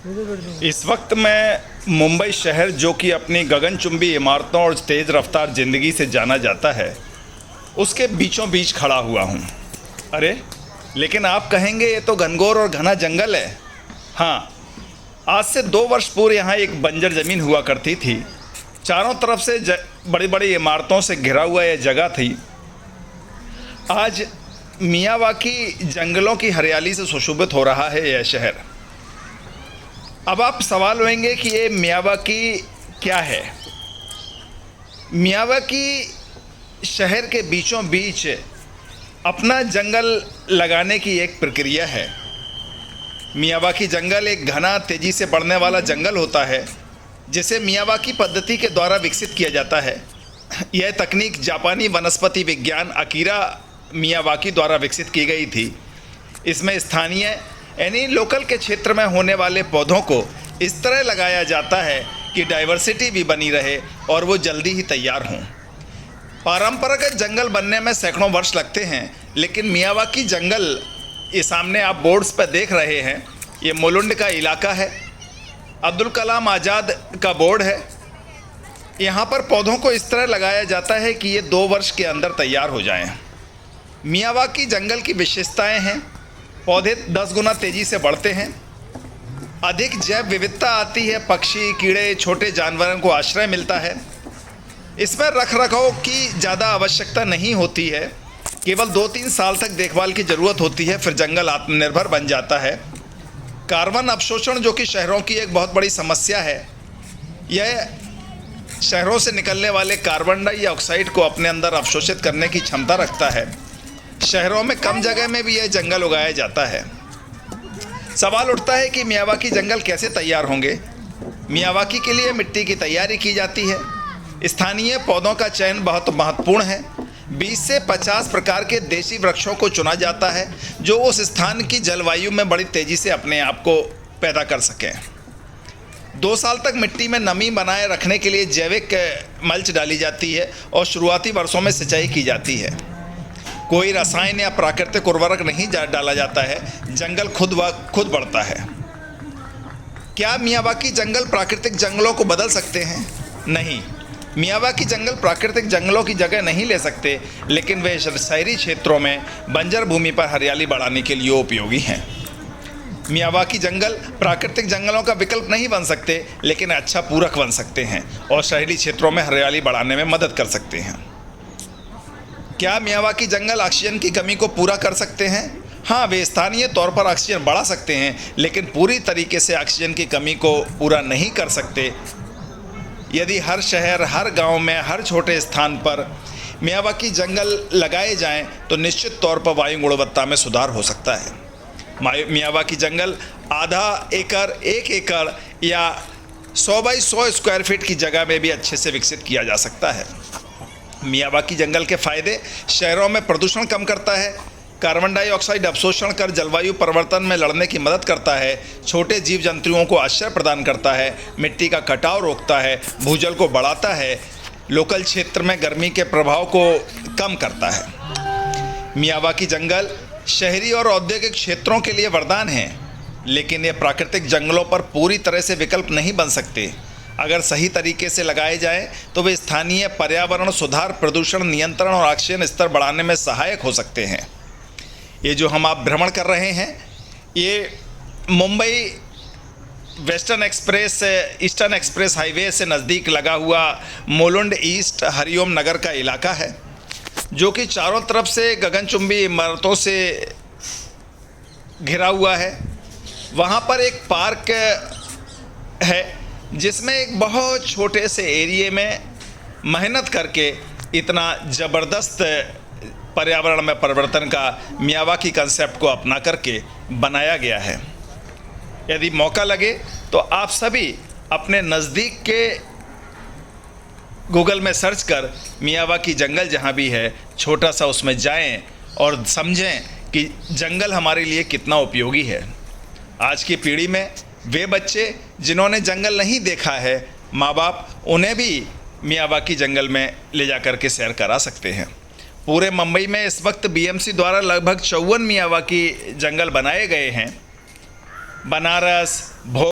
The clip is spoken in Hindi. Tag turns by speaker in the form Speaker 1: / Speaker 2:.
Speaker 1: इस वक्त मैं मुंबई शहर, जो कि अपनी गगनचुंबी इमारतों और तेज़ रफ्तार ज़िंदगी से जाना जाता है, उसके बीचों बीच खड़ा हुआ हूँ। अरे लेकिन आप कहेंगे ये तो घनघोर और घना जंगल है। हाँ, आज से 2 वर्ष पूर्व यहाँ एक बंजर ज़मीन हुआ करती थी। चारों तरफ से बड़ी बड़ी इमारतों से घिरा हुआ यह जगह थी। आज मियावाकी जंगलों की हरियाली से सुशोभित हो रहा है यह शहर। अब आप सवाल होंगे कि ये मियावाकी क्या है। मियावाकी शहर के बीचों बीच अपना जंगल लगाने की एक प्रक्रिया है। मियावाकी जंगल एक घना, तेज़ी से बढ़ने वाला जंगल होता है, जिसे मियावाकी पद्धति के द्वारा विकसित किया जाता है। यह तकनीक जापानी वनस्पति विज्ञान अकीरा मियावाकी द्वारा विकसित की गई थी। इसमें स्थानीय यानी लोकल के क्षेत्र में होने वाले पौधों को इस तरह लगाया जाता है कि डाइवर्सिटी भी बनी रहे और वो जल्दी ही तैयार हों। पारंपरिक जंगल बनने में सैकड़ों वर्ष लगते हैं, लेकिन मियावाकी जंगल, ये सामने आप बोर्ड्स पर देख रहे हैं, ये मोलुंड का इलाका है, अब्दुल कलाम आज़ाद का बोर्ड है। यहाँ पर पौधों को इस तरह लगाया जाता है कि ये 2 वर्ष के अंदर तैयार हो जाएं। मियावाकी जंगल की विशेषताएं हैं, पौधे 10 गुना तेज़ी से बढ़ते हैं, अधिक जैव विविधता आती है, पक्षी, कीड़े, छोटे जानवरों को आश्रय मिलता है। इसमें रखरखाव की ज़्यादा आवश्यकता नहीं होती है, केवल 2-3 साल तक देखभाल की ज़रूरत होती है, फिर जंगल आत्मनिर्भर बन जाता है। कार्बन अवशोषण, जो कि शहरों की एक बहुत बड़ी समस्या है, यह शहरों से निकलने वाले कार्बन डाइऑक्साइड को अपने अंदर अवशोषित करने की क्षमता रखता है। शहरों में कम जगह में भी यह जंगल उगाया जाता है। सवाल उठता है कि मियावाकी जंगल कैसे तैयार होंगे। मियावाकी के लिए मिट्टी की तैयारी की जाती है। स्थानीय पौधों का चयन बहुत महत्वपूर्ण है। 20 से 50 प्रकार के देशी वृक्षों को चुना जाता है, जो उस स्थान की जलवायु में बड़ी तेज़ी से अपने आप को पैदा कर सकें। 2 साल तक मिट्टी में नमी बनाए रखने के लिए जैविक मल्च डाली जाती है और शुरुआती वर्षों में सिंचाई की जाती है। कोई रसायन या प्राकृतिक उर्वरक नहीं डाला जाता है। जंगल खुद बढ़ता है। क्या मियावाकी जंगल प्राकृतिक जंगलों को बदल सकते हैं? नहीं, मियावाकी जंगल प्राकृतिक जंगलों की जगह नहीं ले सकते, लेकिन वे शहरी क्षेत्रों में बंजर भूमि पर हरियाली बढ़ाने के लिए उपयोगी हैं। मियावाकी जंगल प्राकृतिक जंगलों का विकल्प नहीं बन सकते, लेकिन अच्छा पूरक बन सकते हैं और शहरी क्षेत्रों में हरियाली बढ़ाने में मदद कर सकते हैं। क्या मियावाकी जंगल ऑक्सीजन की कमी को पूरा कर सकते हैं? हाँ, वे स्थानीय तौर पर ऑक्सीजन बढ़ा सकते हैं, लेकिन पूरी तरीके से ऑक्सीजन की कमी को पूरा नहीं कर सकते। यदि हर शहर, हर गांव में, हर छोटे स्थान पर मियावाकी जंगल लगाए जाएं, तो निश्चित तौर पर वायु गुणवत्ता में सुधार हो सकता है। मियावाकी जंगल आधा एकड़, 1 एकड़ या 100 बाई 100 स्क्वायर फीट की जगह में भी अच्छे से विकसित किया जा सकता है। मियावाकी जंगल के फायदे: शहरों में प्रदूषण कम करता है, कार्बन डाइऑक्साइड अवशोषण कर जलवायु परिवर्तन में लड़ने की मदद करता है, छोटे जीव जंतुओं को आश्रय प्रदान करता है, मिट्टी का कटाव रोकता है, भूजल को बढ़ाता है, लोकल क्षेत्र में गर्मी के प्रभाव को कम करता है। मियावाकी जंगल शहरी और औद्योगिक क्षेत्रों के लिए वरदान है, लेकिन ये प्राकृतिक जंगलों पर पूरी तरह से विकल्प नहीं बन सकते। अगर सही तरीके से लगाए जाएं, तो वे स्थानीय पर्यावरण सुधार, प्रदूषण नियंत्रण और ऑक्सीजन स्तर बढ़ाने में सहायक हो सकते हैं। ये जो हम आप भ्रमण कर रहे हैं, ये मुंबई वेस्टर्न एक्सप्रेस से ईस्टर्न एक्सप्रेस हाईवे से नज़दीक लगा हुआ मोलुंड ईस्ट हरिओम नगर का इलाका है, जो कि चारों तरफ से गगनचुंबी इमारतों से घिरा हुआ है। वहाँ पर एक पार्क है, जिसमें एक बहुत छोटे से एरिए में मेहनत करके इतना ज़बरदस्त पर्यावरण में परिवर्तन का मियावाकी कंसेप्ट को अपना करके बनाया गया है। यदि मौका लगे तो आप सभी अपने नज़दीक के गूगल में सर्च कर मियावाकी जंगल जहाँ भी है, छोटा सा उसमें जाएं और समझें कि जंगल हमारे लिए कितना उपयोगी है। आज की पीढ़ी में वे बच्चे जिन्होंने जंगल नहीं देखा है, माँ बाप उन्हें भी मियावाकी जंगल में ले जा कर के सैर करा सकते हैं। पूरे मुंबई में इस वक्त बीएमसी द्वारा लगभग 54 मियावाकी जंगल बनाए गए हैं। बनारस,